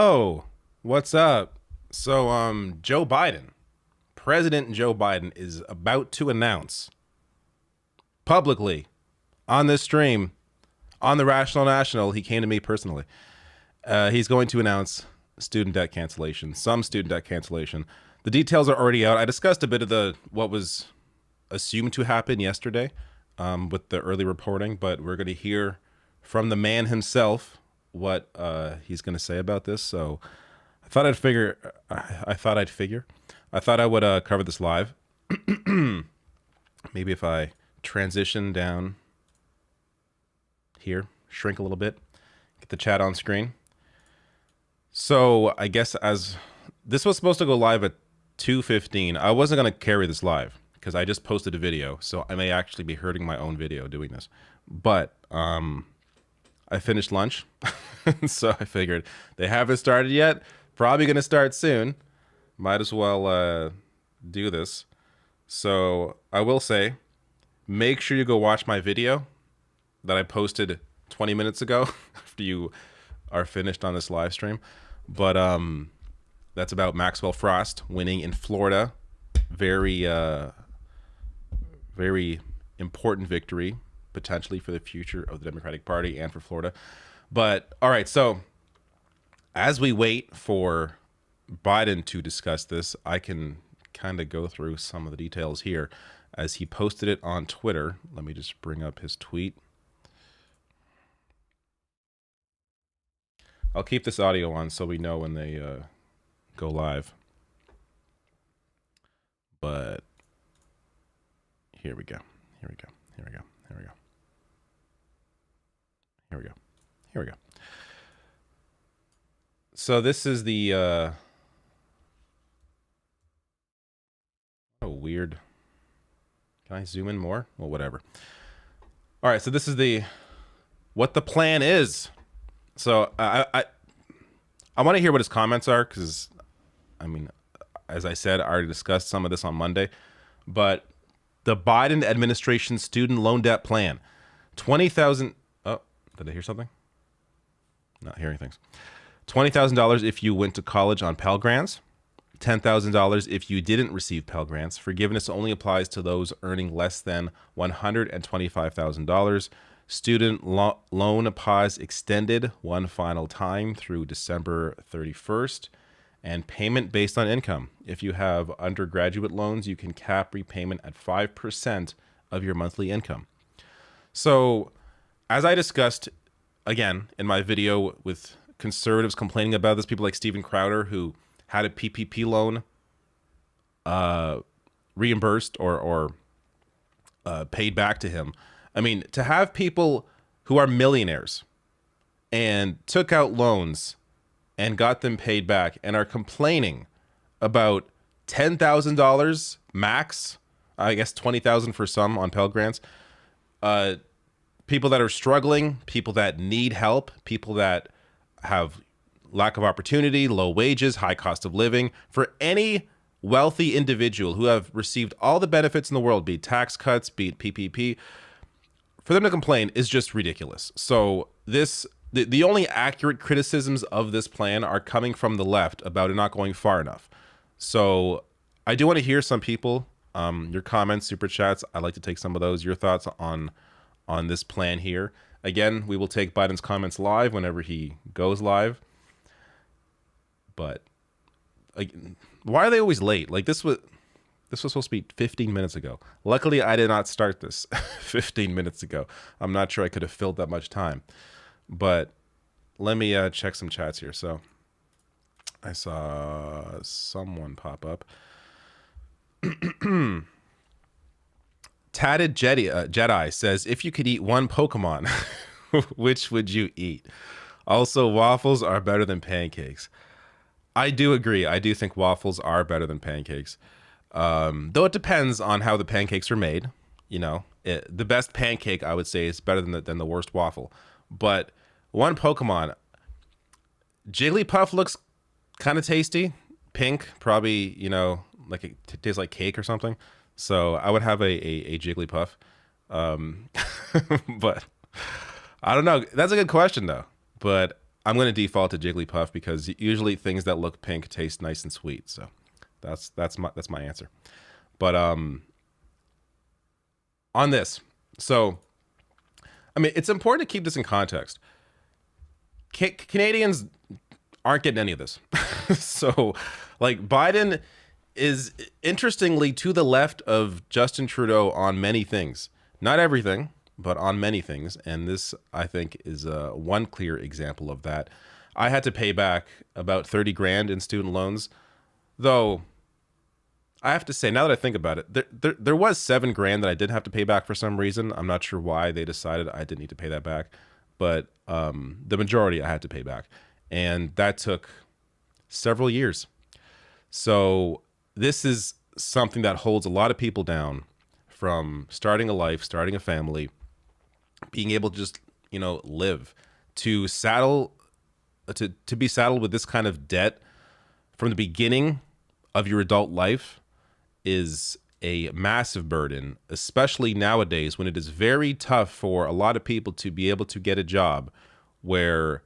Yo, what's up? So, President Joe Biden is about to announce publicly on this stream, on the Rational National, he came to me personally. He's going to announce student debt cancellation, some student debt cancellation. The details are already out. I discussed a bit of what was assumed to happen yesterday with the early reporting, but we're going to hear from the man himself what he's going to say about this. So I thought I would cover this live. Maybe if I transition down here, shrink a little bit, get the chat on screen. So I guess as this was supposed to go live at 2:15, I wasn't going to carry this live because I just posted a video, so I may actually be hurting my own video doing this. But I finished lunch, so I figured they haven't started yet. Probably going to start soon. Might as well do this. So I will say, make sure you go watch my video that I posted 20 minutes ago after you are finished on this live stream. But that's about Maxwell Frost winning in Florida. Very, very important victory, potentially for the future of the Democratic Party and for Florida. But all right, so as we wait for Biden to discuss this, I can kind of go through some of the details here as he posted it on Twitter. Let me just bring up his tweet. I'll keep this audio on so we know when they go live. But here we go. Here we go. Here we go. Here we go. Here we go. Here we go. So this is the oh, weird. Can I zoom in more? Well, whatever. All right, so this is what the plan is. So I want to hear what his comments are because, I mean, as I said, I already discussed some of this on Monday. But the Biden administration student loan debt plan, 20,000. Oh, did I hear something? Not hearing things. $20,000 if you went to college on Pell Grants. $10,000 if you didn't receive Pell Grants. Forgiveness only applies to those earning less than $125,000. Student loan pause extended one final time through December 31st. And payment based on income. If you have undergraduate loans, you can cap repayment at 5% of your monthly income. So, as I discussed, again, in my video with conservatives complaining about this, people like Steven Crowder, who had a PPP loan reimbursed or paid back to him. I mean, to have people who are millionaires and took out loans and got them paid back and are complaining about $10,000 max, I guess $20,000 for some on Pell Grants, people that are struggling, people that need help, people that have lack of opportunity, low wages, high cost of living, for any wealthy individual who have received all the benefits in the world, be it tax cuts, be it PPP, for them to complain is just ridiculous. So the only accurate criticisms of this plan are coming from the left about it not going far enough. So I do want to hear some people, your comments, super chats. I'd like to take some of those, your thoughts on this plan here. Again, we will take Biden's comments live whenever he goes live. But like, why are they always late? Like this was supposed to be 15 minutes ago. Luckily, I did not start this 15 minutes ago. I'm not sure I could have filled that much time. But let me check some chats here. So I saw someone pop up. Tatted Jedi says, if you could eat one Pokemon, which would you eat? Also, waffles are better than pancakes. I do agree. I do think waffles are better than pancakes. Though it depends on how the pancakes are made. You know, the best pancake, I would say, is better than the worst waffle. But one Pokemon, Jigglypuff looks kind of tasty. Pink, probably, you know, like it tastes like cake or something. So I would have a Jigglypuff. But I don't know. That's a good question, though. But I'm going to default to Jigglypuff because usually things that look pink taste nice and sweet. So that's my answer. But on this, so I mean, it's important to keep this in context. Canadians aren't getting any of this. So, like, Biden is interestingly to the left of Justin Trudeau on many things. Not everything, but on many things. And this, I think, is one clear example of that. I had to pay back about 30 grand in student loans, though I have to say, now that I think about it, there was 7 grand that I did have to pay back for some reason. I'm not sure why they decided I didn't need to pay that back, but the majority I had to pay back. And that took several years. So this is something that holds a lot of people down from starting a life, starting a family, being able to just, live, to be saddled with this kind of debt from the beginning of your adult life is a massive burden, especially nowadays when it is very tough for a lot of people to be able to get a job where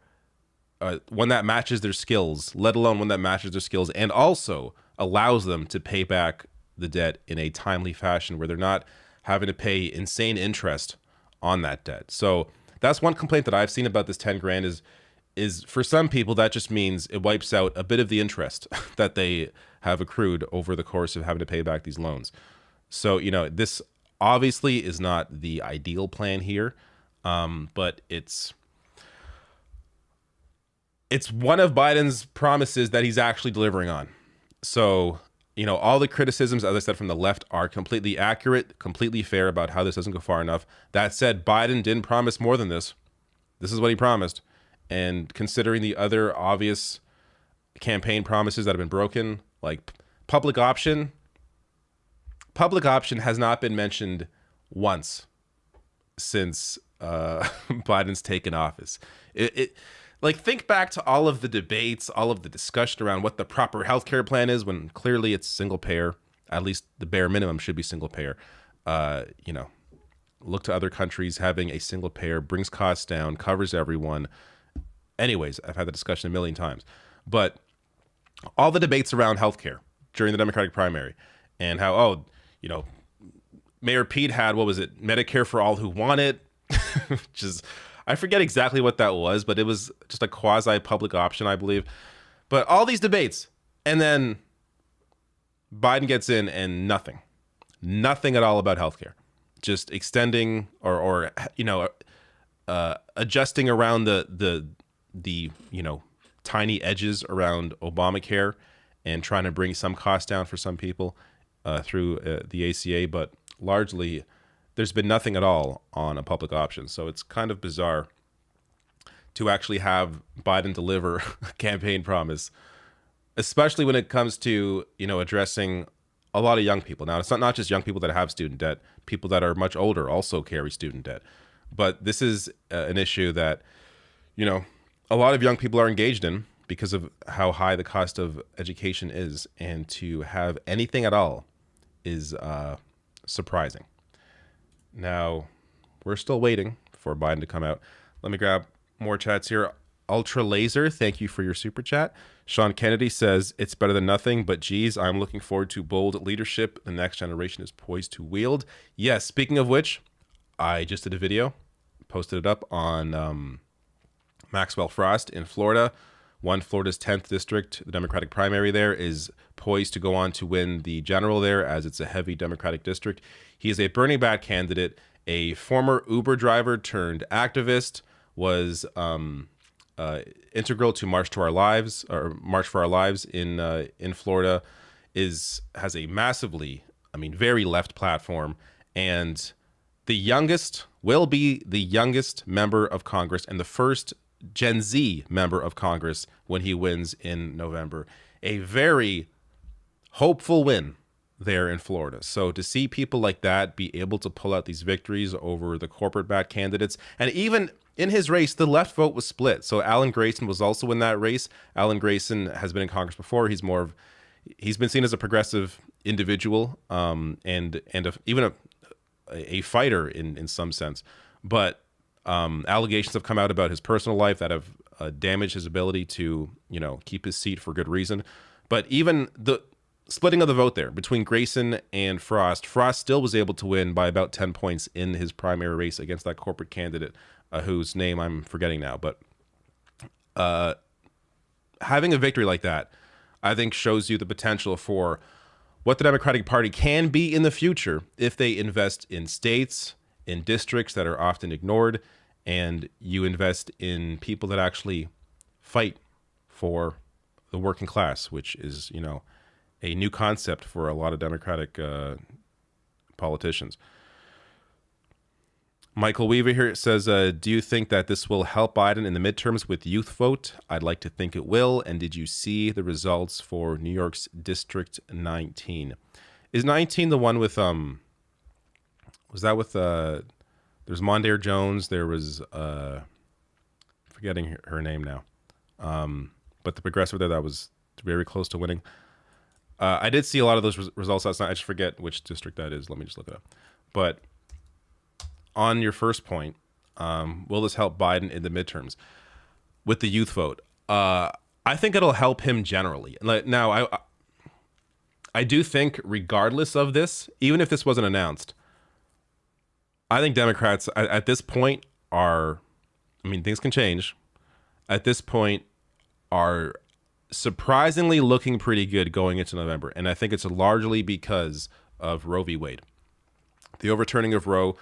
one that matches their skills, let alone one that matches their skills and also allows them to pay back the debt in a timely fashion where they're not having to pay insane interest on that debt. So that's one complaint that I've seen about this 10 grand is for some people that just means it wipes out a bit of the interest that they have accrued over the course of having to pay back these loans. So, this obviously is not the ideal plan here, but it's one of Biden's promises that he's actually delivering on. So, all the criticisms, as I said, from the left are completely accurate, completely fair about how this doesn't go far enough. That said, Biden didn't promise more than this. This is what he promised. And considering the other obvious campaign promises that have been broken, like public option has not been mentioned once since Biden's taken office. Like, think back to all of the debates, all of the discussion around what the proper healthcare plan is when clearly it's single payer. At least the bare minimum should be single payer. Look to other countries having a single payer, brings costs down, covers everyone. Anyways, I've had the discussion a million times. But all the debates around healthcare during the Democratic primary and how, Mayor Pete had, what was it, Medicare for all who want it, which is, I forget exactly what that was, but it was just a quasi-public option, I believe. But all these debates, and then Biden gets in and nothing at all about healthcare. Just extending or adjusting around the tiny edges around Obamacare and trying to bring some costs down for some people through the ACA, but largely there's been nothing at all on a public option. So it's kind of bizarre to actually have Biden deliver a campaign promise, especially when it comes to, addressing a lot of young people. Now, it's not just young people that have student debt. People that are much older also carry student debt. But this is an issue that, a lot of young people are engaged in because of how high the cost of education is. And to have anything at all is surprising. Now, we're still waiting for Biden to come out. Let me grab more chats here. Ultra Laser, thank you for your super chat. Sean Kennedy says, it's better than nothing, but geez, I'm looking forward to bold leadership the next generation is poised to wield. Yes, speaking of which, I just did a video, posted it up on Maxwell Frost in Florida. Florida's 10th district, the Democratic primary there, is poised to go on to win the general there as it's a heavy Democratic district. He is a Bernie Bat candidate, a former Uber driver turned activist, was integral to March for Our Lives in Florida, has a massively, very left platform, and will be the youngest member of Congress and the first Gen Z member of Congress when he wins in November. A very hopeful win there in Florida. So to see people like that be able to pull out these victories over the corporate bat candidates, and even in his race, the left vote was split. So Alan Grayson was also in that race. Alan Grayson has been in Congress before. He's been seen as a progressive individual, and even a fighter in some sense. But Allegations have come out about his personal life that have damaged his ability to, keep his seat for good reason. But even the splitting of the vote there between Grayson and Frost still was able to win by about 10 points in his primary race against that corporate candidate, whose name I'm forgetting now. But having a victory like that, I think, shows you the potential for what the Democratic Party can be in the future if they invest in states, in districts that are often ignored, and you invest in people that actually fight for the working class, which is, a new concept for a lot of Democratic politicians. Michael Weaver here says, do you think that this will help Biden in the midterms with youth vote? I'd like to think it will. And did you see the results for New York's District 19? Is 19 the one with, was that with, there's Mondaire Jones, there was, forgetting her name now. But the progressive there that was very close to winning. I did see a lot of those results last night. I just forget which district that is. Let me just look it up. But on your first point, will this help Biden in the midterms with the youth vote? I think it'll help him generally. Now, I do think, regardless of this, even if this wasn't announced, I think Democrats at this point things can change. At this point, are surprisingly looking pretty good going into November. And I think it's largely because of Roe v. Wade. The overturning of Roe,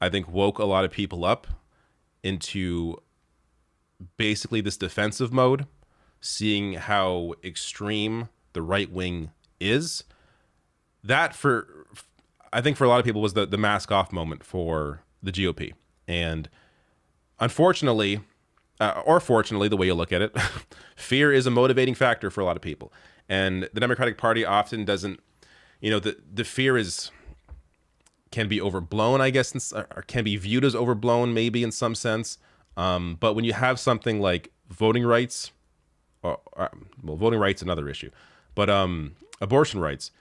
I think, woke a lot of people up into basically this defensive mode, seeing how extreme the right wing is. That, I think for a lot of people, was the mask off moment for the GOP. And unfortunately, or fortunately, the way you look at it, fear is a motivating factor for a lot of people. And the Democratic Party often doesn't, the fear can be overblown, I guess, or can be viewed as overblown maybe in some sense. But when you have something like voting rights, voting rights is another issue, but abortion rights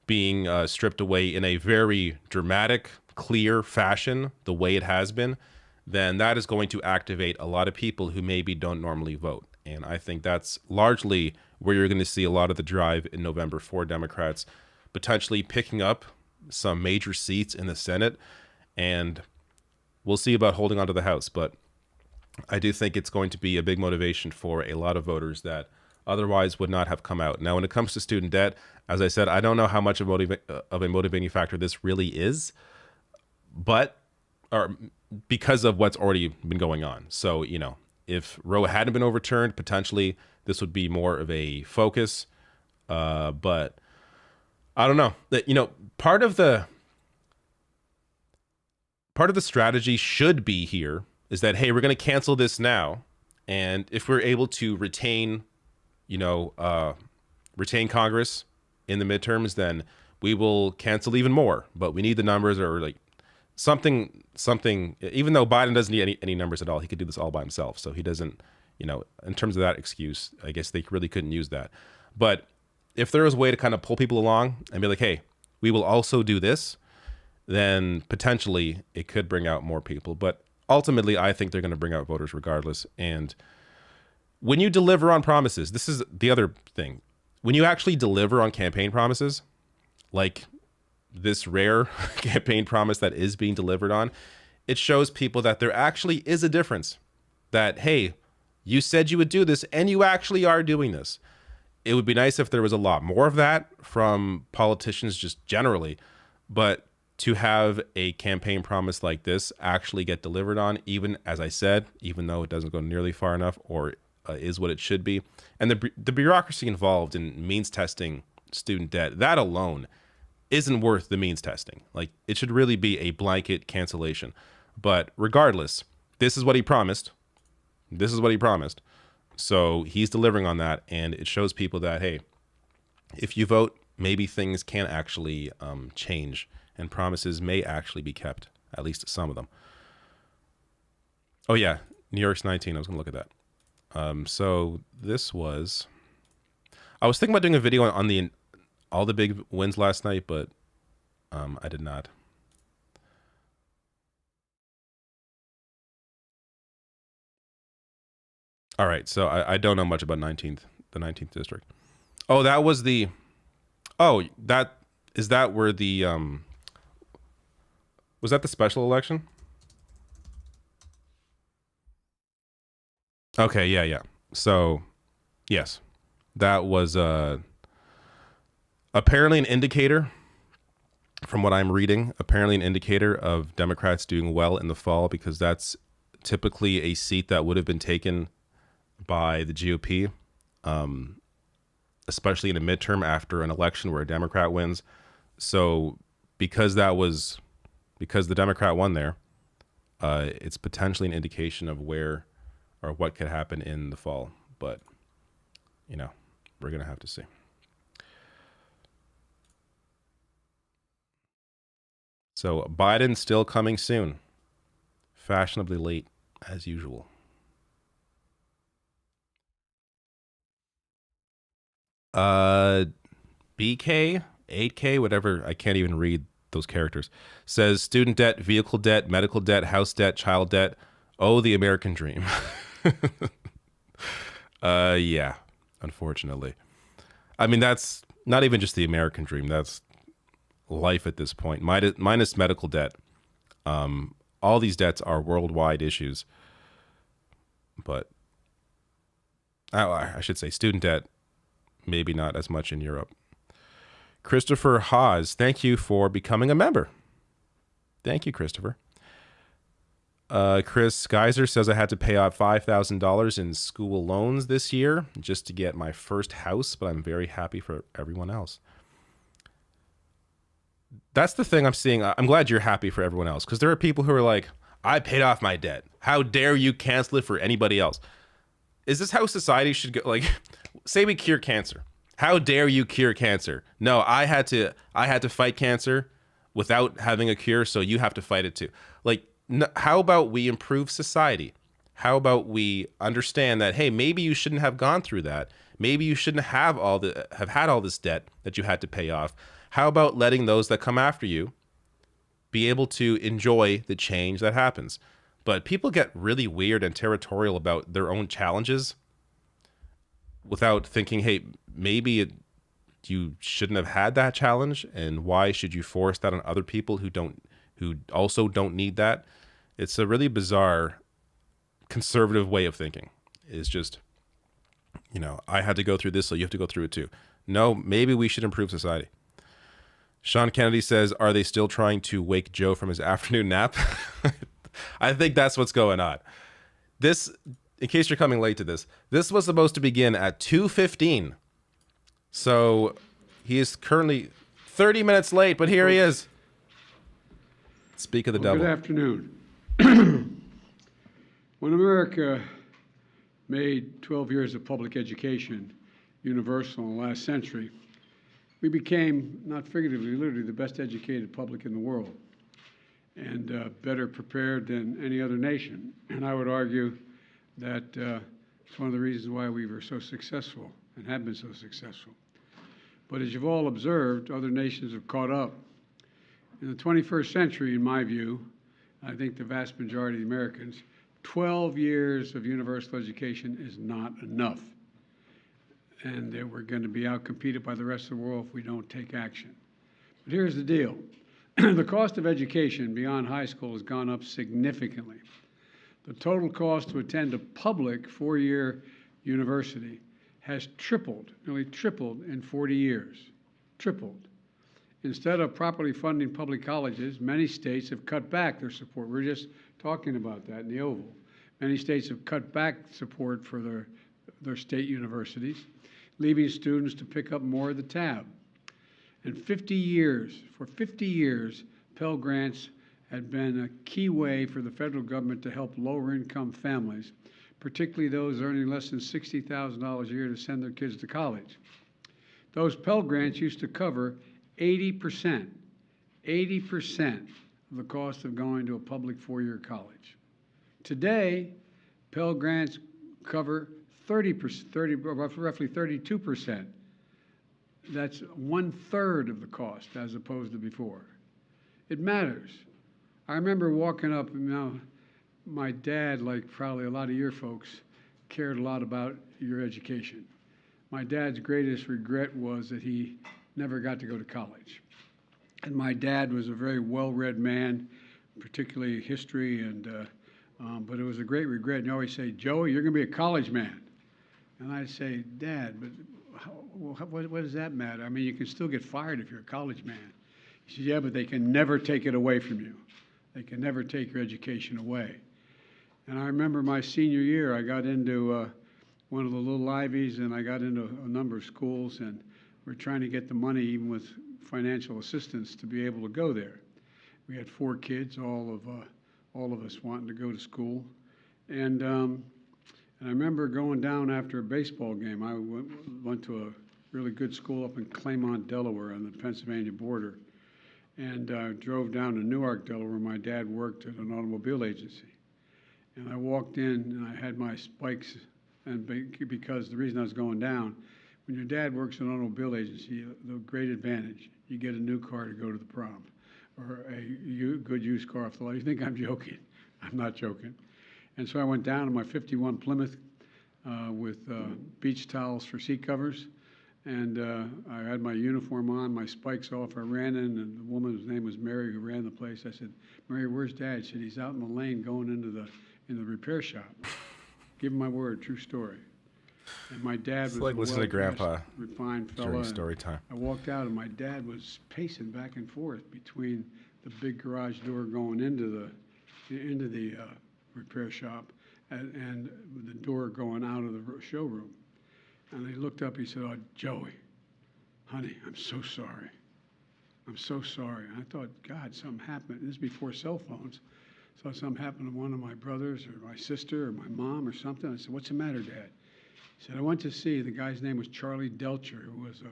being stripped away in a very dramatic, clear fashion, the way it has been, then that is going to activate a lot of people who maybe don't normally vote. And I think that's largely where you're going to see a lot of the drive in November for Democrats, potentially picking up some major seats in the Senate. And we'll see about holding on to the House. But I do think it's going to be a big motivation for a lot of voters that otherwise would not have come out. Now, when it comes to student debt, as I said, I don't know how much of a motivating factor this really is, or because of what's already been going on. So, if Roe hadn't been overturned, potentially this would be more of a focus. But I don't know. That part of the strategy should be here is that, hey, we're going to cancel this now, and if we're able to retain Congress in the midterms, then we will cancel even more. But we need the numbers, or like something. Even though Biden doesn't need any numbers at all, he could do this all by himself. So he doesn't, in terms of that excuse, I guess they really couldn't use that. But if there was a way to kind of pull people along and be like, hey, we will also do this, then potentially it could bring out more people. But ultimately, I think they're going to bring out voters regardless. And when you deliver on promises, this is the other thing. When you actually deliver on campaign promises, like this rare campaign promise that is being delivered on, it shows people that there actually is a difference. That, hey, you said you would do this and you actually are doing this. It would be nice if there was a lot more of that from politicians just generally, but to have a campaign promise like this actually get delivered on, even, as I said, even though it doesn't go nearly far enough or is what it should be. And the bureaucracy involved in means testing student debt, that alone isn't worth the means testing. Like, it should really be a blanket cancellation. But regardless, this is what he promised. So he's delivering on that, and it shows people that, hey, if you vote, maybe things can actually change, and promises may actually be kept, at least some of them. Oh yeah, New York's 19. I was going to look at that. So this was, I was thinking about doing a video on all the big wins last night, but I did not. All right, so I don't know much about the 19th district. Oh, that was the. Oh, that is that where the was that the special election? Okay, yeah, yeah. So, yes, that was apparently an indicator, from what I'm reading, apparently an indicator of Democrats doing well in the fall, because that's typically a seat that would have been taken by the GOP, especially in a midterm after an election where a Democrat wins. So because the Democrat won there, it's potentially an indication of where or what could happen in the fall. But you know, we're gonna have to see. So Biden still coming soon, fashionably late as usual. Uh, BK, 8K, whatever. I can't even read those characters. Says student debt, vehicle debt, medical debt, house debt, child debt. Oh, the American dream. Yeah, unfortunately. I mean, that's not even just the American dream. That's life at this point. Minus medical debt. All these debts are worldwide issues. But I should say student debt, maybe not as much in Europe. Christopher Hawes, thank you for becoming a member. Thank you, Christopher. Chris Geyser says I had to pay off $5,000 in school loans this year just to get my first house, but I'm very happy for everyone else. That's the thing I'm seeing. I'm glad you're happy for everyone else, because there are people who are like, I paid off my debt. How dare you cancel it for anybody else? Is this how society should go? Like, say we cure cancer. How dare you cure cancer? No, I had to fight cancer without having a cure, so you have to fight it too. Like, how about we improve society? How about we understand that, hey, maybe you shouldn't have gone through that. Maybe you shouldn't have had all this debt that you had to pay off. How about letting those that come after you be able to enjoy the change that happens? But people get really weird and territorial about their own challenges without thinking, hey, you shouldn't have had that challenge, and why should you force that on other people who also don't need that? It's a really bizarre conservative way of thinking. It's just, I had to go through this, so you have to go through it too. No, maybe we should improve society. Sean Kennedy says, are they still trying to wake Joe from his afternoon nap? I think that's what's going on. This, in case you're coming late to this was supposed to begin at 2:15. So he is currently 30 minutes late, but here he is. Speak of the devil. Good afternoon. When America made 12 years of public education universal in the last century, we became, not figuratively, literally, the best educated public in the world, and better prepared than any other nation. And I would argue that it's one of the reasons why we were so successful and have been so successful. But as you've all observed, other nations have caught up. In the 21st century, in my view, I think the vast majority of the Americans, 12 years of universal education is not enough. And that we're going to be outcompeted by the rest of the world if we don't take action. But here's the deal. The cost of education beyond high school has gone up significantly. The total cost to attend a public four-year university has tripled, nearly tripled in 40 years. Tripled. Instead of properly funding public colleges, many states have cut back their support. We were just talking about that in the Oval. Many states have cut back support for their state universities, leaving students to pick up more of the tab. And for 50 years, Pell Grants had been a key way for the federal government to help lower-income families, particularly those earning less than $60,000 a year, to send their kids to college. Those Pell Grants used to cover 80% of the cost of going to a public four-year college. Today, Pell Grants cover roughly 32%. That's 1/3 of the cost as opposed to before. It matters. I remember walking up, my dad, like probably a lot of your folks, cared a lot about your education. My dad's greatest regret was that he never got to go to college. And my dad was a very well-read man, particularly history, but it was a great regret. And he always say, "Joey, you're going to be a college man." And I'd say, "Dad, but what does that matter? I mean, you can still get fired if you're a college man." He said, "Yeah, but they can never take it away from you. They can never take your education away." And I remember my senior year, I got into one of the little Ivies, and I got into a number of schools, and we're trying to get the money, even with financial assistance, to be able to go there. We had 4 kids, all of us wanting to go to school, and I remember going down after a baseball game. I went to a really good school up in Claymont, Delaware, on the Pennsylvania border, and drove down to Newark, Delaware, where my dad worked at an automobile agency. And I walked in, and I had my spikes, and because the reason I was going down, when your dad works in an automobile agency, the great advantage, you get a new car to go to the prom, or a good used car off the lot. You think I'm joking? I'm not joking. And so I went down to my 51 Plymouth with beach towels for seat covers, and I had my uniform on, my spikes off. I ran in, and the woman's name was Mary, who ran the place. I said, "Mary, where's Dad?" She said, "He's out in the lane going into the repair shop." Give him my word, true story. And my dad was like listening to Grandpa refined fella. during story time. I walked out, and my dad was pacing back and forth between the big garage door going into the repair shop and the door going out of the showroom. And he looked up, he said, "Oh, Joey, honey, I'm so sorry. I'm so sorry." And I thought, God, something happened. This is before cell phones. So something happened to one of my brothers or my sister or my mom or something. I said, "What's the matter, Dad?" He said, "I went to see," the guy's name was Charlie Delcher, who was a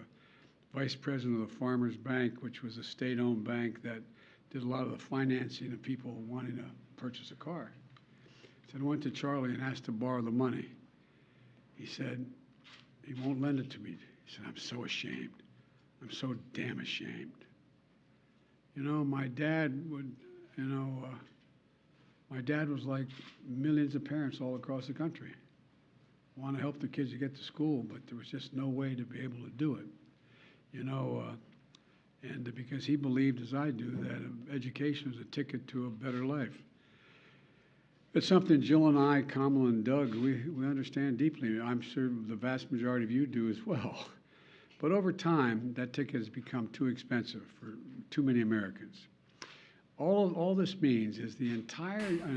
vice president of the Farmers Bank, which was a state-owned bank that did a lot of the financing of people wanting to purchase a car. He said, "I went to Charlie and asked to borrow the money." He said, "He won't lend it to me." He said, "I'm so ashamed. I'm so damn ashamed." You know, my dad was like millions of parents all across the country. Want to help their kids to get to school, but there was just no way to be able to do it. You know, and because he believed, as I do, that education was a ticket to a better life. It's something Jill and I, Kamala and Doug, we understand deeply. I'm sure the vast majority of you do as well. But over time, that ticket has become too expensive for too many Americans. All this means is an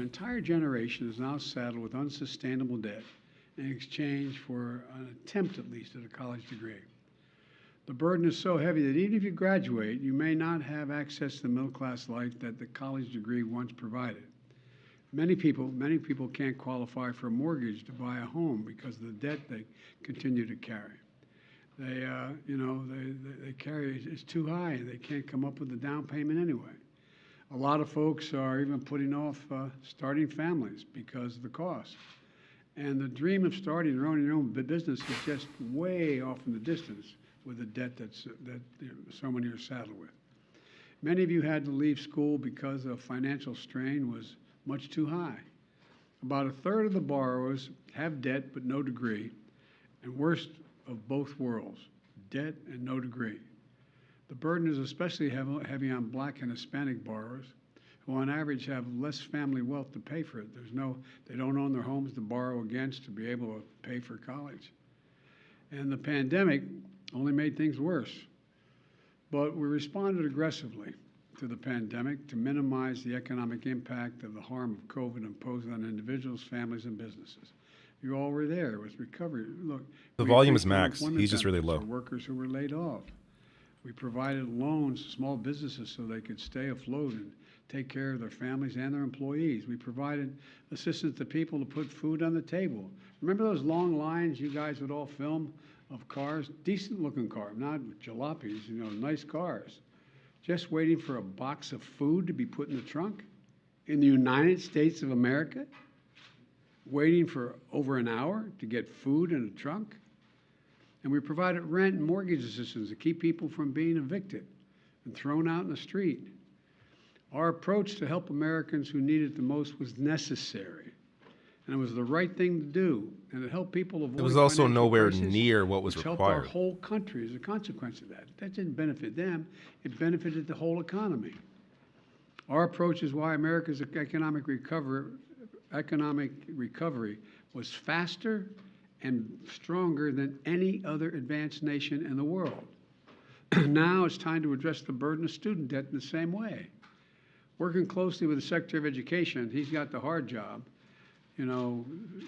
entire generation is now saddled with unsustainable debt in exchange for an attempt, at least, at a college degree. The burden is so heavy that even if you graduate, you may not have access to the middle-class life that the college degree once provided. Many people can't qualify for a mortgage to buy a home because of the debt they continue to carry. They carry, it's too high, and they can't come up with the down payment anyway. A lot of folks are even putting off starting families because of the cost. And the dream of starting their own business is just way off in the distance with the debt that so many are saddled with. Many of you had to leave school because the financial strain was much too high. About a third of the borrowers have debt but no degree, and worst of both worlds, debt and no degree. The burden is especially heavy on Black and Hispanic borrowers, who on average have less family wealth to pay for it. They don't own their homes to borrow against to be able to pay for college. And the pandemic only made things worse. But we responded aggressively to the pandemic to minimize the economic impact of the harm of COVID imposed on individuals, families, and businesses. You all were there with recovery. Look, the volume is max. He's just really low. For workers who were laid off. We provided loans to small businesses so they could stay afloat and take care of their families and their employees. We provided assistance to people to put food on the table. Remember those long lines you guys would all film of cars, decent looking cars, not jalopies, nice cars, just waiting for a box of food to be put in the trunk in the United States of America, waiting for over an hour to get food in a trunk? And we provided rent and mortgage assistance to keep people from being evicted and thrown out in the street. Our approach to help Americans who need it the most was necessary. And it was the right thing to do, and it helped people avoid It was also financial nowhere crisis, near what was which helped our required. whole country as a consequence of that. That didn't benefit them, it benefited the whole economy. Our approach is why America's economic recovery was faster and stronger than any other advanced nation in the world. Now it's time to address the burden of student debt in the same way. Working closely with the Secretary of Education, he's got the hard job,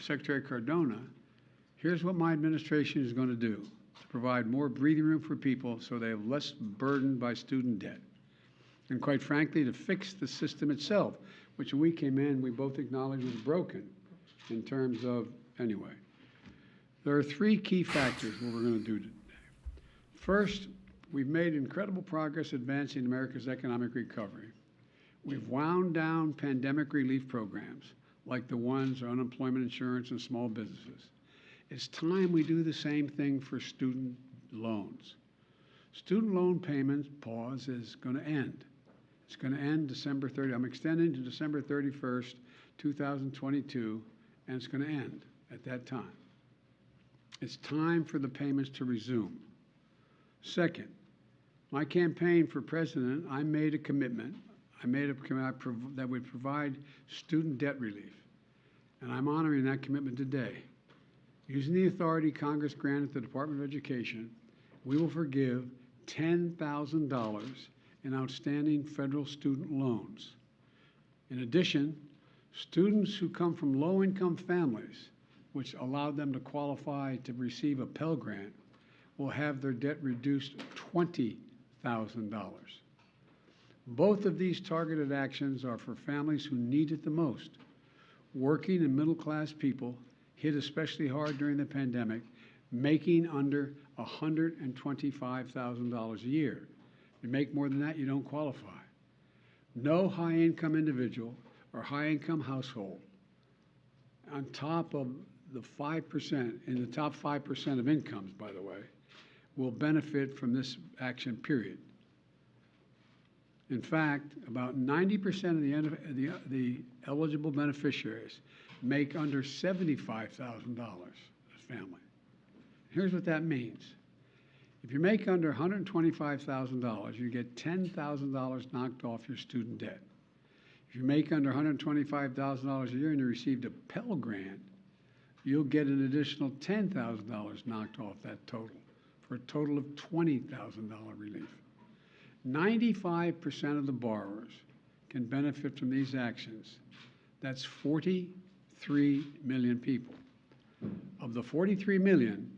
Secretary Cardona. Here's what my administration is going to do to provide more breathing room for people so they have less burdened by student debt. And quite frankly, to fix the system itself, which when we came in, we both acknowledged was broken in terms of, anyway. There are three key factors what we're going to do today. First, we've made incredible progress advancing America's economic recovery. We've wound down pandemic relief programs like the ones on unemployment insurance and small businesses. It's time we do the same thing for student loans. Student loan payments pause is going to end. It's going to end December 30. I'm extending to December 31st, 2022, and it's going to end at that time. It's time for the payments to resume. Second, my campaign for president, I made a commitment. That would provide student debt relief, and I'm honoring that commitment today. Using the authority Congress granted the Department of Education, we will forgive $10,000 in outstanding federal student loans. In addition, students who come from low-income families, which allowed them to qualify to receive a Pell Grant, will have their debt reduced $20,000. Both of these targeted actions are for families who need it the most. Working and middle-class people hit especially hard during the pandemic, making under $125,000 a year. If you make more than that, you don't qualify. No high-income individual or high-income household on top of the 5%, in the top 5% of incomes, by the way, will benefit from this action, period. In fact, about 90% of the eligible beneficiaries make under $75,000 as family. Here's what that means. If you make under $125,000, you get $10,000 knocked off your student debt. If you make under $125,000 a year and you received a Pell Grant, you'll get an additional $10,000 knocked off that total, for a total of $20,000 relief. 95% of the borrowers can benefit from these actions. That's 43 million people. Of the 43 million,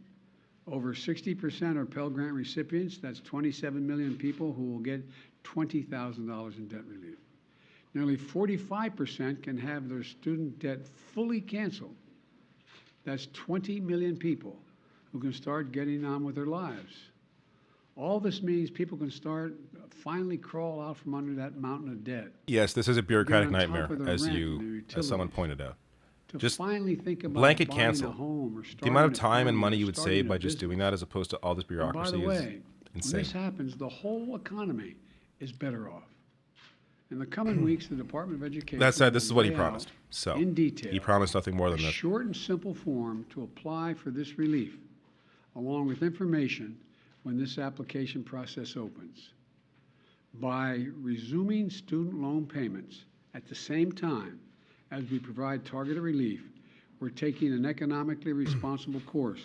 over 60% are Pell Grant recipients. That's 27 million people who will get $20,000 in debt relief. Nearly 45% can have their student debt fully canceled. That's 20 million people who can start getting on with their lives. All this means people can finally crawl out from under that mountain of debt. Yes, this is a bureaucratic nightmare, as someone utilities, pointed out. to Just finally think about blanket buying cancel. a home or The amount of starting a time and family money or you would starting save a by just doing business. that as opposed to all this And by bureaucracy the is way, when insane. this happens, the whole economy is better off. In the coming weeks, the Department of Education That said, this is will what he lay promised. out So in detail he promised nothing more a than this. short and simple form to apply for this relief, along with information when this application process opens. By resuming student loan payments at the same time as we provide targeted relief, we're taking an economically responsible course.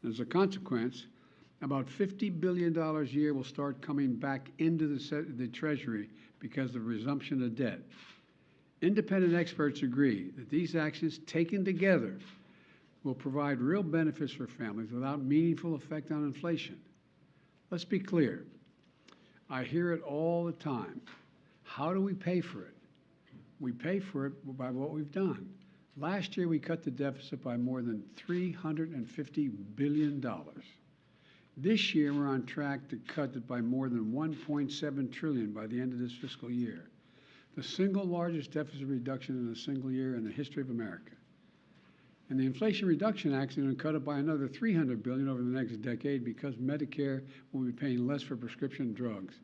As a consequence, about $50 billion a year will start coming back into the Treasury because of resumption of debt. Independent experts agree that these actions taken together will provide real benefits for families without meaningful effect on inflation. Let's be clear. I hear it all the time. How do we pay for it? We pay for it by what we've done. Last year, we cut the deficit by more than $350 billion. This year, we're on track to cut it by more than $1.7 trillion by the end of this fiscal year, the single largest deficit reduction in a single year in the history of America. And the Inflation Reduction Act is going to cut it by another $300 billion over the next decade because Medicare will be paying less for prescription drugs,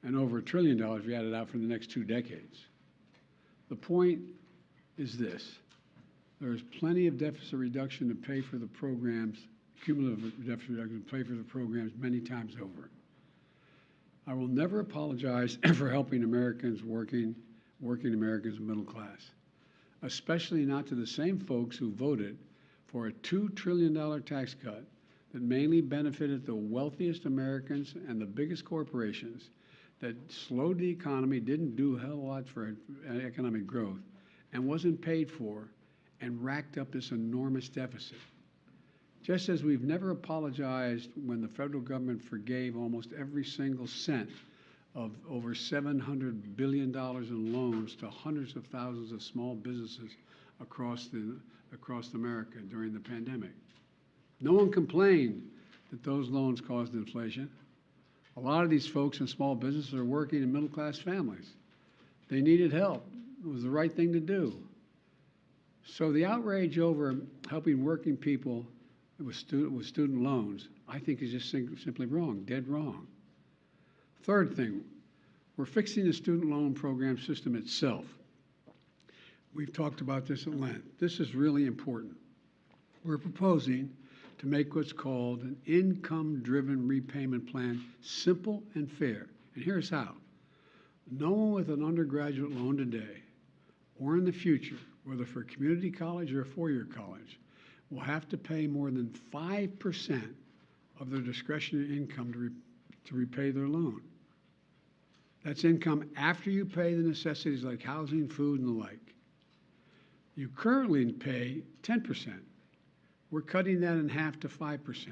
and over $1 trillion if you add it out for the next 2 decades. The point is this. There's plenty of deficit reduction to pay for the programs, cumulative deficit reduction to pay for the programs many times over. I will never apologize for helping Americans, working Americans and middle class, especially not to the same folks who voted for a $2 trillion tax cut that mainly benefited the wealthiest Americans and the biggest corporations, that slowed the economy, didn't do a hell of a lot for economic growth, and wasn't paid for, and racked up this enormous deficit. Just as we've never apologized when the federal government forgave almost every single cent of over $700 billion in loans to hundreds of thousands of small businesses across America during the pandemic. No one complained that those loans caused inflation. A lot of these folks in small businesses are working in middle-class families. They needed help. It was the right thing to do. So the outrage over helping working people with student loans, I think, is just simply wrong, dead wrong. Third thing, we're fixing the student loan program system itself. We've talked about this at length. This is really important. We're proposing to make what's called an income-driven repayment plan simple and fair. And here's how. No one with an undergraduate loan today or in the future, whether for community college or a four-year college, will have to pay more than 5% of their discretionary income to repay their loan. That's income after you pay the necessities like housing, food, and the like. You currently pay 10%. We're cutting that in half to 5%.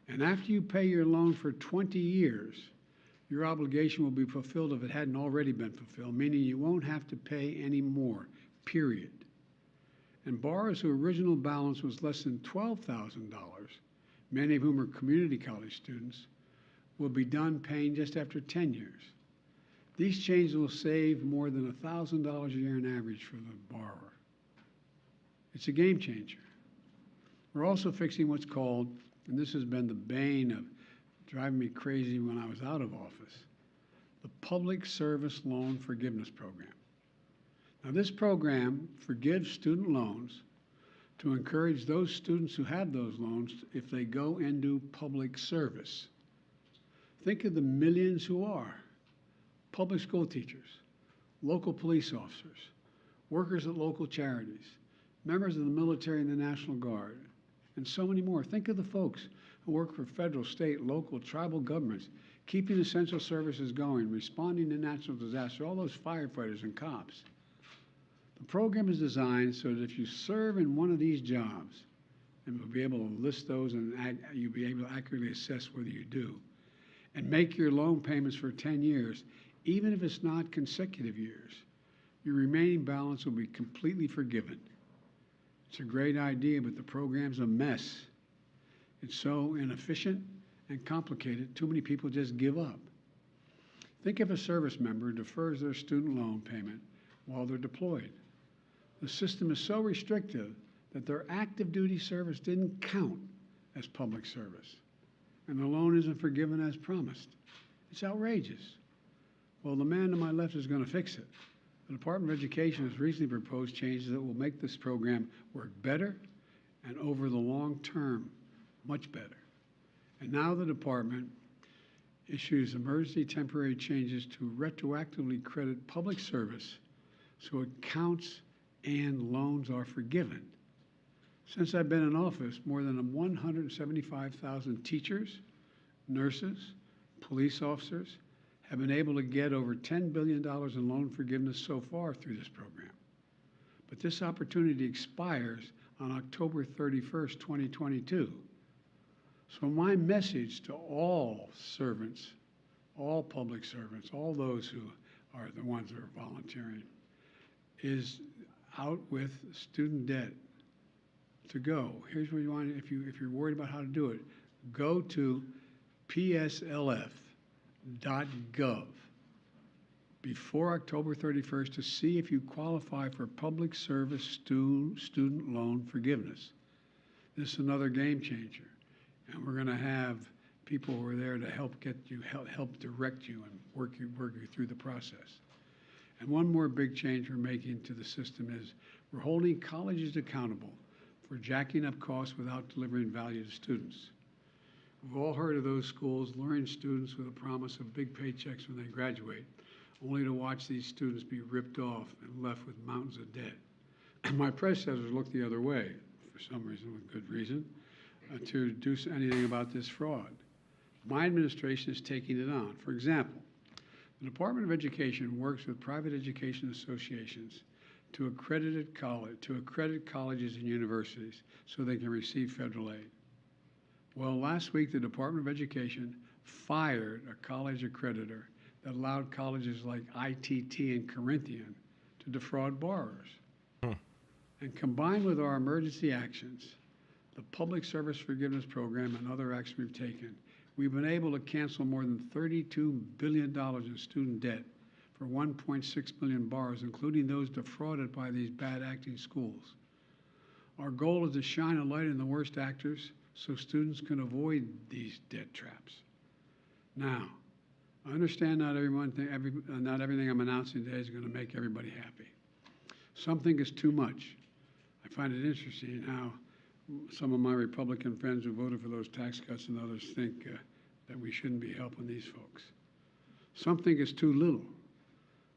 And after you pay your loan for 20 years, your obligation will be fulfilled if it hadn't already been fulfilled, meaning you won't have to pay any more, period. And borrowers whose original balance was less than $12,000, many of whom are community college students, will be done paying just after 10 years. These changes will save more than $1,000 a year on average for the borrower. It's a game changer. We're also fixing what's called, and this has been the bane of driving me crazy when I was out of office, the Public Service Loan Forgiveness Program. Now, this program forgives student loans to encourage those students who have those loans if they go into public service. Think of the millions who are public school teachers, local police officers, workers at local charities, members of the military and the National Guard, and so many more. Think of the folks who work for federal, state, local, tribal governments, keeping essential services going, responding to natural disaster, all those firefighters and cops. The program is designed so that if you serve in one of these jobs, and we'll be able to list those and you'll be able to accurately assess whether you do, and make your loan payments for 10 years, even if it's not consecutive years, your remaining balance will be completely forgiven. It's a great idea, but the program's a mess. It's so inefficient and complicated, too many people just give up. Think if a service member defers their student loan payment while they're deployed. The system is so restrictive that their active duty service didn't count as public service, and the loan isn't forgiven as promised. It's outrageous. Well, the man to my left is going to fix it. The Department of Education has recently proposed changes that will make this program work better and over the long term, much better. And now the department issues emergency temporary changes to retroactively credit public service so it counts and loans are forgiven. Since I've been in office, more than 175,000 teachers, nurses, police officers have been able to get over $10 billion in loan forgiveness so far through this program. But this opportunity expires on October 31st, 2022. So my message to all servants, all public servants, all those who are the ones that are volunteering, is out with student debt to go. Here's where you want, if you're worried about how to do it, go to pslf.gov before October 31st to see if you qualify for public service student loan forgiveness. This is another game changer, and we're going to have people who are there to help get you, help direct you and work you through the process. And one more big change we're making to the system is we're holding colleges accountable for jacking up costs without delivering value to students. We've all heard of those schools luring students with a promise of big paychecks when they graduate, only to watch these students be ripped off and left with mountains of debt. And my predecessors looked the other way, for some reason, with good reason, to do anything about this fraud. My administration is taking it on. For example, the Department of Education works with private education associations to accredit colleges and universities so they can receive federal aid. Well, last week, the Department of Education fired a college accreditor that allowed colleges like ITT and Corinthian to defraud borrowers. And combined with our emergency actions, the Public Service Forgiveness Program and other actions we've taken, we've been able to cancel more than $32 billion in student debt for 1.6 million borrowers, including those defrauded by these bad acting schools. Our goal is to shine a light on the worst actors so students can avoid these debt traps. Now, I understand not everything I'm announcing today is going to make everybody happy. Something is too much. I find it interesting how some of my Republican friends who voted for those tax cuts and others think that we shouldn't be helping these folks. Something is too little,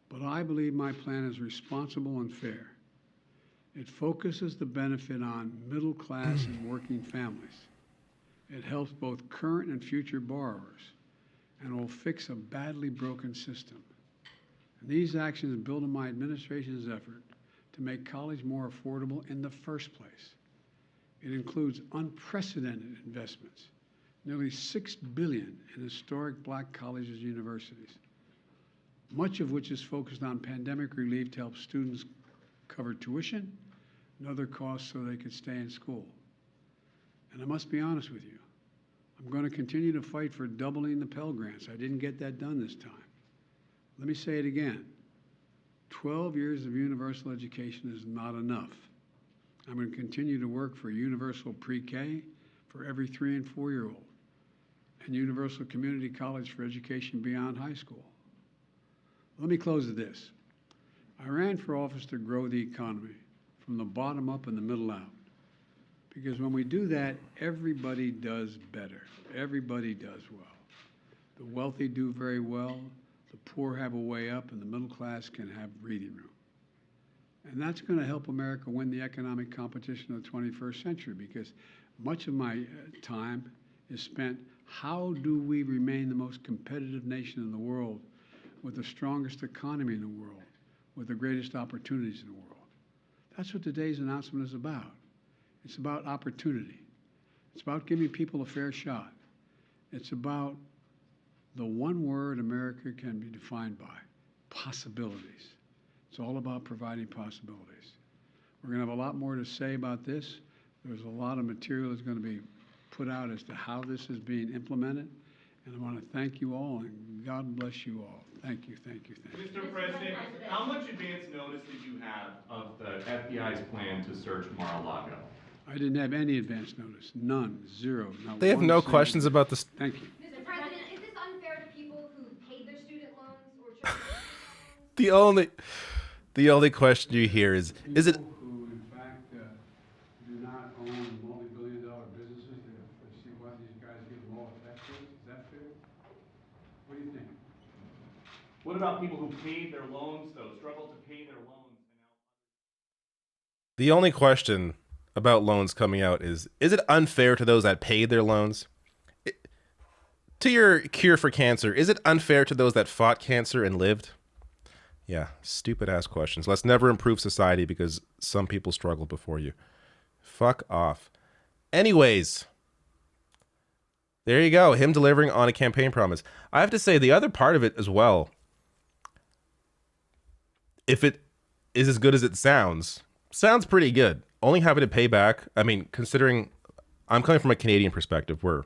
but I believe my plan is responsible and fair. It focuses the benefit on middle class and working families. It helps both current and future borrowers, and will fix a badly broken system. And these actions build on my administration's effort to make college more affordable in the first place. It includes unprecedented investments, nearly $6 billion in historic black colleges and universities, much of which is focused on pandemic relief to help students cover tuition and other costs so they could stay in school. And I must be honest with you, I'm going to continue to fight for doubling the Pell Grants. I didn't get that done this time. Let me say it again. 12 years of universal education is not enough. I'm going to continue to work for universal pre-K for every 3- and 4-year-old, and universal community college for education beyond high school. Let me close with this. I ran for office to grow the economy from the bottom up and the middle out. Because when we do that, everybody does better. Everybody does well. The wealthy do very well, the poor have a way up, and the middle class can have breathing room. And that's going to help America win the economic competition of the 21st century, because much of my time is spent, how do we remain the most competitive nation in the world with the strongest economy in the world, with the greatest opportunities in the world? That's what today's announcement is about. It's about opportunity. It's about giving people a fair shot. It's about the one word America can be defined by, possibilities. It's all about providing possibilities. We're going to have a lot more to say about this. There's a lot of material that's going to be put out as to how this is being implemented. And I want to thank you all, and God bless you all. Thank you, thank you, thank you. Mr. President, how much advance notice did you have of the FBI's plan to search Mar-a-Lago? I didn't have any advance notice. None. Zero. Not They have one no single questions bit. about this. Thank you. Mr. President, is this unfair to people who paid their student loans or chose to pay The only question you hear is it People who, in fact, do not own multi-billion-dollar businesses, they see why these guys get lower taxes? Is that fair? What do you think? What about people who paid their loans, though, struggled to pay their loans, and now the only question about loans coming out is it unfair to those that paid their loans? To your cure for cancer, is it unfair to those that fought cancer and lived? Yeah, stupid ass questions. Let's never improve society because some people struggled before you. Fuck off. Anyways, there you go. Him delivering on a campaign promise. I have to say the other part of it as well, if it is as good as it sounds pretty good. Only having to pay back, I mean, considering I'm coming from a Canadian perspective where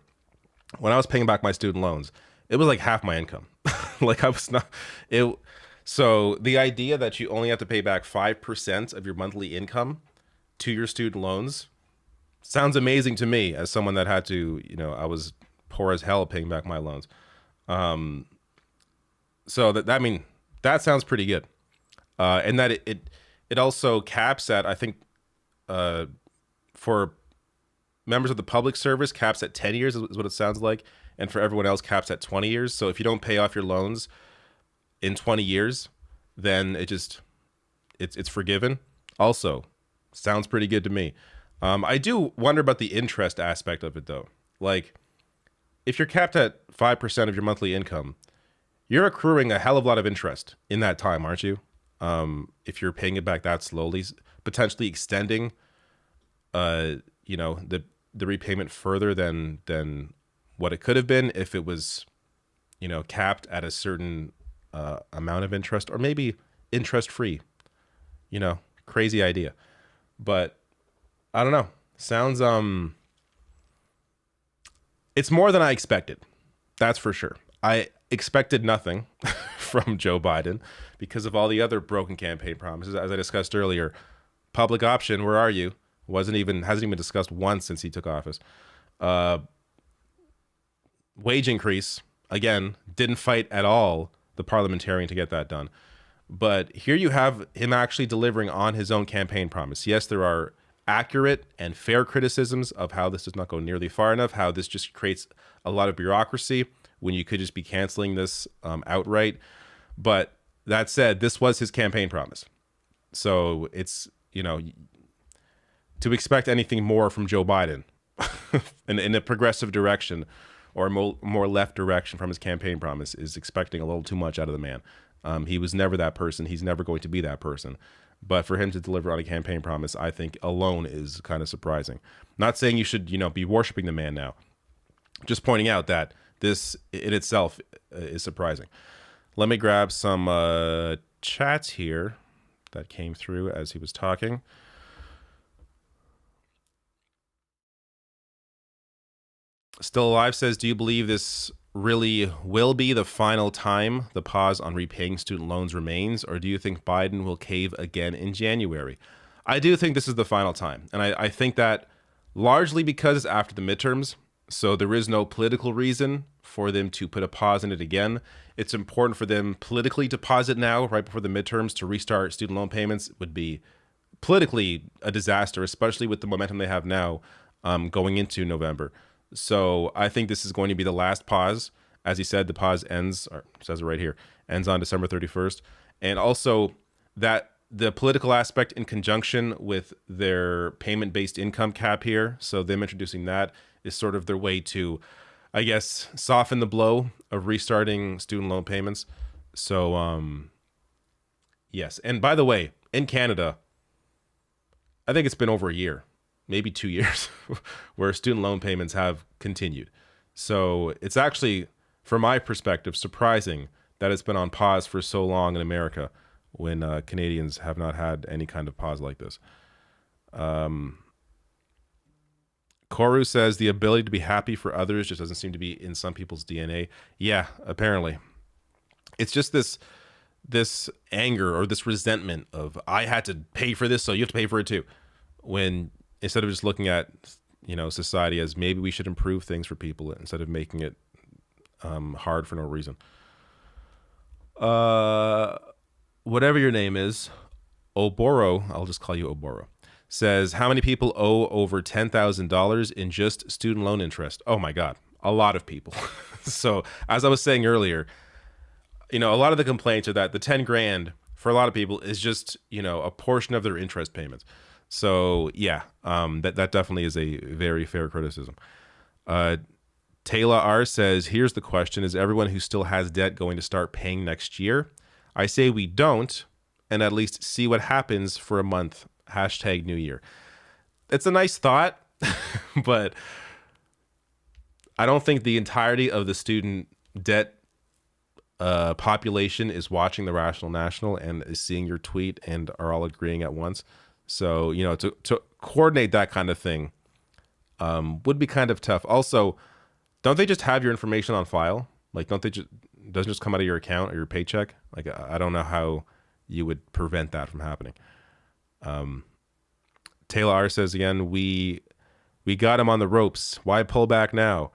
when I was paying back my student loans, it was like half my income. Like I was not, it. So the idea that you only have to pay back 5% of your monthly income to your student loans sounds amazing to me as someone that had to, I was poor as hell paying back my loans. So that sounds pretty good. And that it also caps at, I think, for members of the public service, caps at 10 years is what it sounds like, and for everyone else, caps at 20 years. So if you don't pay off your loans in 20 years, then it's forgiven. Also, sounds pretty good to me. I do wonder about the interest aspect of it, though. Like, if you're capped at 5% of your monthly income, you're accruing a hell of a lot of interest in that time, aren't you? If you're paying it back that slowly, potentially extending, the repayment further than what it could have been if it was, capped at a certain amount of interest, or maybe interest free. Crazy idea, but I don't know. Sounds it's more than I expected. That's for sure. I expected nothing from Joe Biden because of all the other broken campaign promises. As I discussed earlier, public option, where are you? Hasn't even been discussed once since he took office. Wage increase, again, didn't fight at all the parliamentarian to get that done. But here you have him actually delivering on his own campaign promise. Yes, there are accurate and fair criticisms of how this does not go nearly far enough, how this just creates a lot of bureaucracy when you could just be canceling this outright. But that said, this was his campaign promise. So it's, to expect anything more from Joe Biden in a progressive direction or more left direction from his campaign promise is expecting a little too much out of the man. He was never that person. He's never going to be that person. But for him to deliver on a campaign promise, I think alone is kind of surprising. Not saying you should, be worshiping the man now. Just pointing out that this in itself is surprising. Let me grab some chats here that came through as he was talking. Still Alive says, do you believe this really will be the final time the pause on repaying student loans remains, or do you think Biden will cave again in January? I do think this is the final time, and I think that largely because it's after the midterms, so there is no political reason for them to put a pause in it again. It's important for them politically to pause it now, right before the midterms, to restart student loan payments. It would be politically a disaster, especially with the momentum they have now going into November. So I think this is going to be the last pause. As he said, the pause ends, or says it right here, ends on December 31st. And also that the political aspect in conjunction with their payment-based income cap here, so them introducing that is sort of their way to, I guess, soften the blow of restarting student loan payments. So, yes. And by the way, in Canada, I think it's been over a year, maybe 2 years, where student loan payments have continued. So it's actually, from my perspective, surprising that it's been on pause for so long in America when Canadians have not had any kind of pause like this. Koru says the ability to be happy for others just doesn't seem to be in some people's DNA. Yeah, apparently. It's just this anger or this resentment of, I had to pay for this, so you have to pay for it too. When instead of just looking at, society as maybe we should improve things for people instead of making it hard for no reason. Whatever your name is, Oboro, I'll just call you Oboro, says, how many people owe over $10,000 in just student loan interest? Oh my God, a lot of people. So as I was saying earlier, a lot of the complaints are that the 10 grand for a lot of people is just, a portion of their interest payments. So yeah, that definitely is a very fair criticism. Taylor R says, here's the question. Is everyone who still has debt going to start paying next year? I say we don't, and at least see what happens for a month. # New Year. It's a nice thought, but I don't think the entirety of the student debt population is watching the Rational National and is seeing your tweet and are all agreeing at once. So, to coordinate that kind of thing would be kind of tough. Also, don't they just have your information on file? Like, doesn't it just come out of your account or your paycheck? Like, I don't know how you would prevent that from happening. Taylor R says again, we got him on the ropes. Why pull back now?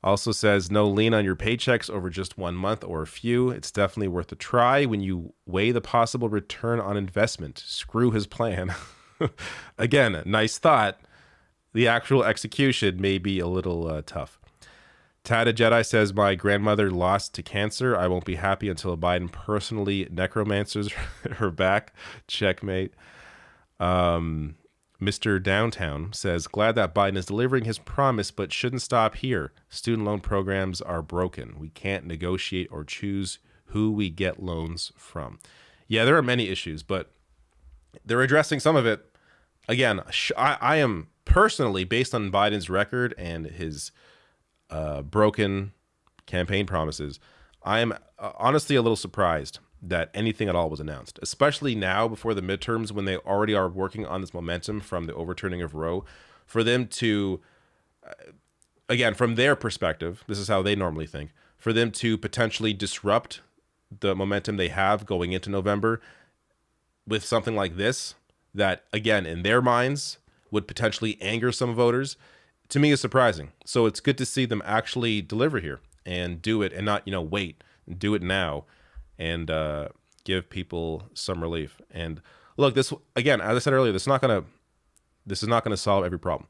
Also says no lien on your paychecks over just 1 month or a few. It's definitely worth a try when you weigh the possible return on investment. Screw his plan. Again, nice thought. The actual execution may be a little tough. Tata Jedi says, my grandmother lost to cancer. I won't be happy until Biden personally necromancers her back. Checkmate. Mr. Downtown says, glad that Biden is delivering his promise, but shouldn't stop here. Student loan programs are broken. We can't negotiate or choose who we get loans from. Yeah, there are many issues, but they're addressing some of it. Again, I am personally, based on Biden's record and his broken campaign promises, I am honestly a little surprised that anything at all was announced, especially now before the midterms when they already are working on this momentum from the overturning of Roe. For them to, again, from their perspective, this is how they normally think, for them to potentially disrupt the momentum they have going into November with something like this, that, again, in their minds would potentially anger some voters, to me is surprising. So it's good to see them actually deliver here and do it and not, wait, do it now and give people some relief. And look, this, again, as I said earlier, this is not going to solve every problem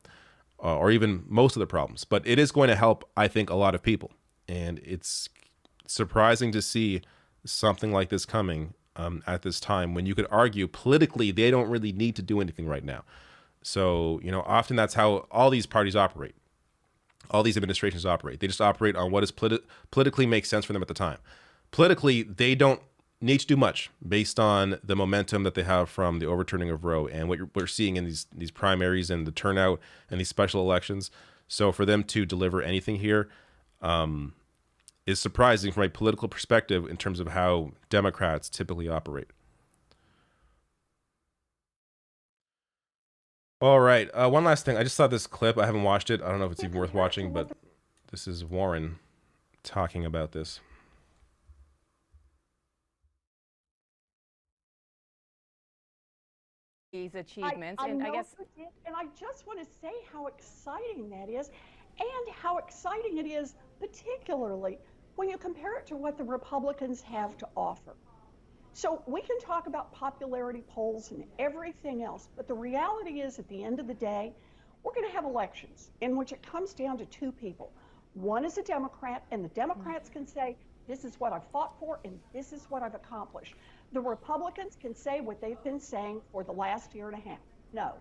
or even most of the problems, but it is going to help, I think, a lot of people. And it's surprising to see something like this coming at this time when you could argue politically they don't really need to do anything right now. So, often that's how all these parties operate. All these administrations operate. They just operate on what is politically makes sense for them at the time. Politically, they don't need to do much based on the momentum that they have from the overturning of Roe and what we're seeing in these primaries and the turnout and these special elections. So for them to deliver anything here is surprising from a political perspective in terms of how Democrats typically operate. All right. One last thing. I just saw this clip. I haven't watched it. I don't know if it's even worth watching, but this is Warren talking about this. These achievements, I and I know guess you did, and I just want to say how exciting that is, and how exciting it is, particularly when you compare it to what the Republicans have to offer. So we can talk about popularity polls and everything else, but the reality is, at the end of the day, we're going to have elections in which it comes down to two people. One is a Democrat, and the Democrats can say, this is what I fought for, and this is what I've accomplished. The Republicans can say what they've been saying for the last year and a half. No.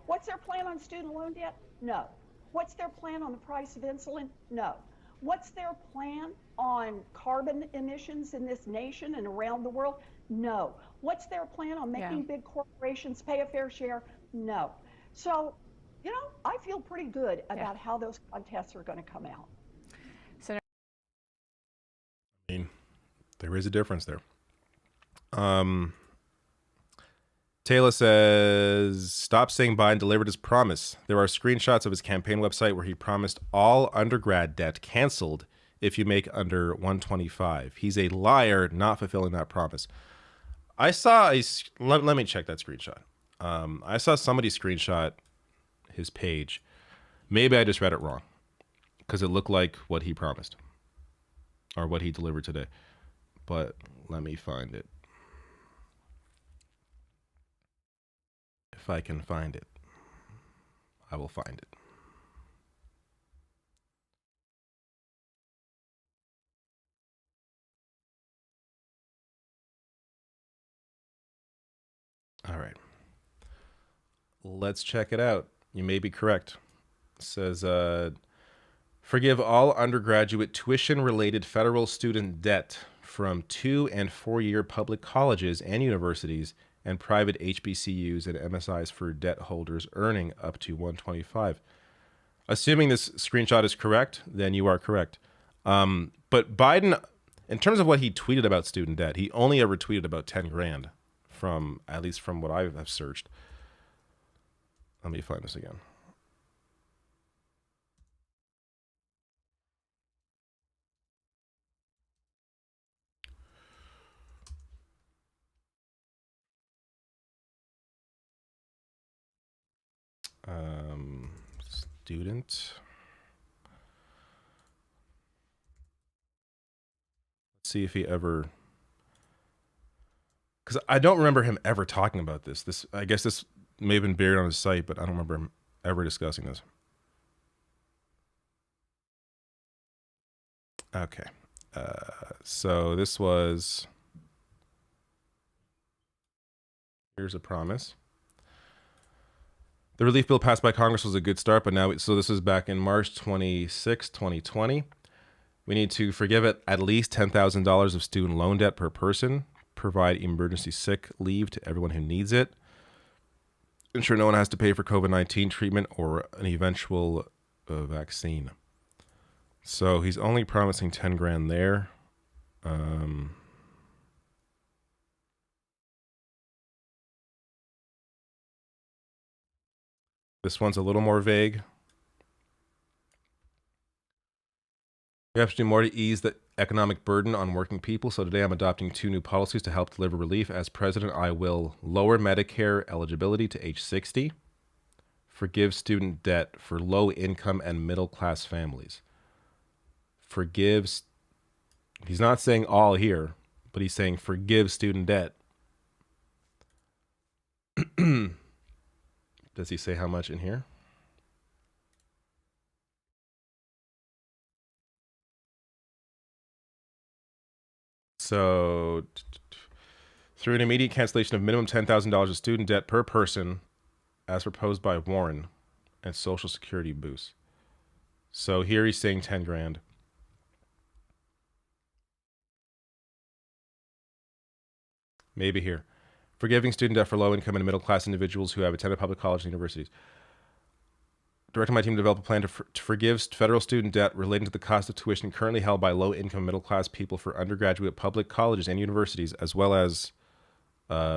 What's their plan on student loan debt? No. What's their plan on the price of insulin? No. What's their plan on carbon emissions in this nation and around the world? No. What's their plan on making big corporations pay a fair share? No. So, I feel pretty good about how those contests are going to come out. Senator, I mean, there is a difference there. Taylor says, stop saying Biden delivered his promise. There are screenshots of his campaign website where he promised all undergrad debt canceled if you make under 125. He's a liar, not fulfilling that promise. I saw let me check that screenshot. I saw somebody screenshot his page. Maybe I just read it wrong because it looked like what he promised or what he delivered today. But let me find it. If I can find it, I will find it. All right. Let's check it out. You may be correct. It says, forgive all undergraduate tuition-related federal student debt from 2- and 4-year public colleges and universities and private HBCUs and MSIs for debt holders earning up to 125. Assuming this screenshot is correct, then you are correct. But Biden, in terms of what he tweeted about student debt, he only ever tweeted about 10 grand from, at least from what I have searched. Let me find this again. Student see if he ever, because I don't remember him ever talking about this. I guess this may have been buried on his site, but I don't remember him ever discussing this. Okay. So this was, here's a promise. The relief bill passed by Congress was a good start, but now, so this is back in March 26, 2020. We need to forgive at least $10,000 of student loan debt per person, provide emergency sick leave to everyone who needs it, ensure no one has to pay for COVID-19 treatment or an eventual vaccine. So he's only promising 10 grand there. This one's a little more vague. We have to do more to ease the economic burden on working people. So today I'm adopting 2 new policies to help deliver relief. As president, I will lower Medicare eligibility to age 60, forgive student debt for low income and middle class families. Forgives, he's not saying all here, but he's saying forgive student debt. Does he say how much in here? So, through an immediate cancellation of minimum $10,000 of student debt per person, as proposed by Warren, and Social Security boost. So here he's saying 10 grand. Maybe here. Forgiving student debt for low-income and middle-class individuals who have attended public colleges and universities. Directing my team to develop a plan to forgive federal student debt relating to the cost of tuition currently held by low-income middle-class people for undergraduate public colleges and universities, as well as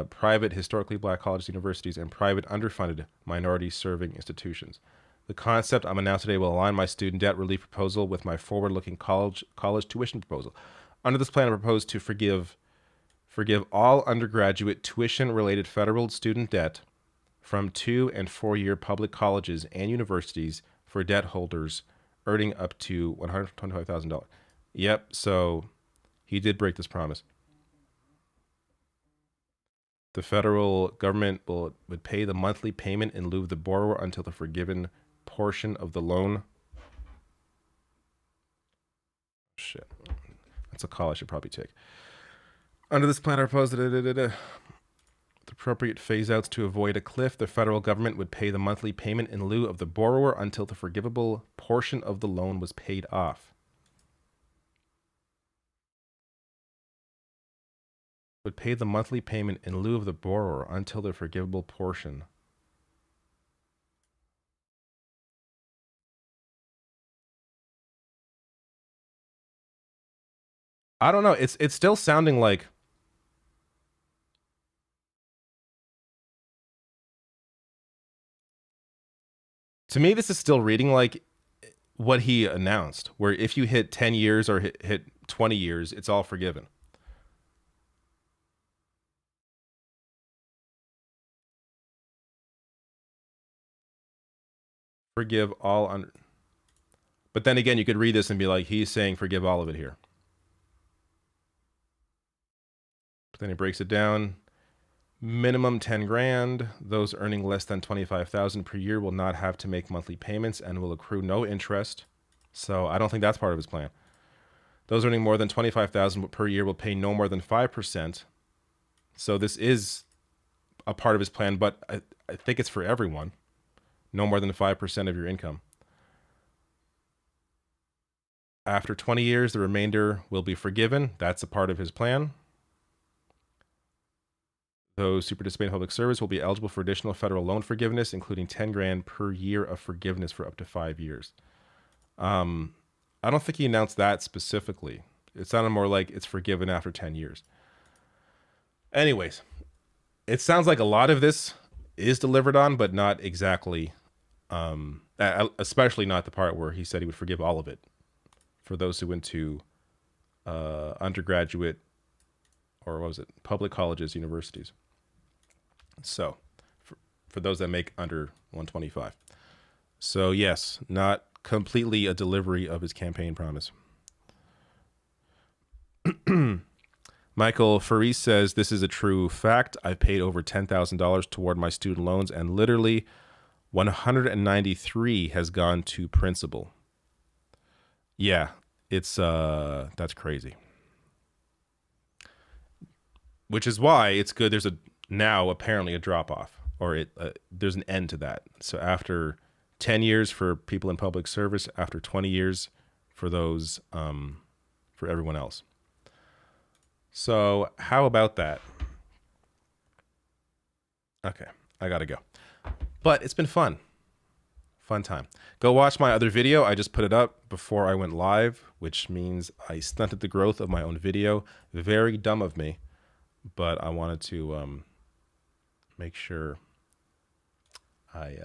private historically black colleges, universities, and private underfunded minority-serving institutions. The concept I'm announcing today will align my student debt relief proposal with my forward-looking college tuition proposal. Under this plan, I propose to forgive all undergraduate tuition-related federal student debt from 2- and 4-year public colleges and universities for debt holders earning up to $125,000. Yep, so he did break this promise. The federal government would pay the monthly payment in lieu of the borrower until the forgiven portion of the loan. Shit. That's a call I should probably take. Under this plan, I propose the appropriate phase-outs to avoid a cliff. The federal government would pay the monthly payment in lieu of the borrower until the forgivable portion of the loan was paid off. Would pay the monthly payment in lieu of the borrower until the forgivable portion. I don't know. It's still sounding like to me, this is still reading like what he announced, where if you hit 10 years or hit 20 years, it's all forgiven. Forgive all under. But then again, you could read this and be like, he's saying forgive all of it here. But then he breaks it down. Minimum 10 grand. Those earning less than 25,000 per year will not have to make monthly payments and will accrue no interest. So I don't think that's part of his plan. Those earning more than 25,000 per year will pay no more than 5%. So this is a part of his plan, but I think it's for everyone. No more than 5% of your income. After 20 years, the remainder will be forgiven. That's a part of his plan. Those who participate in public service will be eligible for additional federal loan forgiveness, including 10 grand per year of forgiveness for up to 5 years. I don't think he announced that specifically. It sounded more like it's forgiven after 10 years. Anyways, it sounds like a lot of this is delivered on, but not exactly, especially not the part where he said he would forgive all of it for those who went to undergraduate, or what was it, public colleges, universities. So, for those that make under 125. So yes, not completely a delivery of his campaign promise. Michael Faris says, this is a true fact. I've paid over $10,000 toward my student loans, and literally 193 has gone to principal. Yeah, it's that's crazy. Which is why it's good. There's now apparently a drop off, or there's an end to that. So after 10 years for people in public service, after 20 years for those for everyone else. So how about that? Okay, I gotta go. But it's been fun. Fun time. Go watch my other video. I just put it up before I went live, which means I stunted the growth of my own video. Very dumb of me, but I wanted to make sure I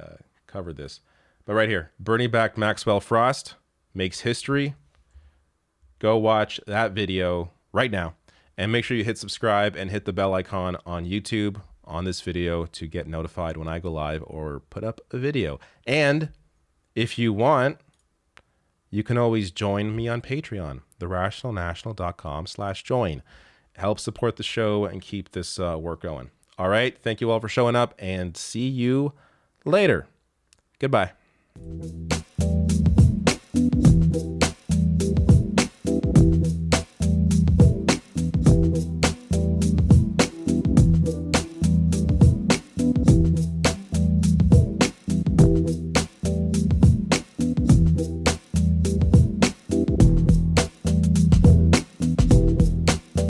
covered this. But right here, Bernie backed Maxwell Frost makes history. Go watch that video right now. And make sure you hit subscribe and hit the bell icon on YouTube on this video to get notified when I go live or put up a video. And if you want, you can always join me on Patreon, therationalnational.com/join. Help support the show and keep this work going. All right. Thank you all for showing up, and see you later. Goodbye.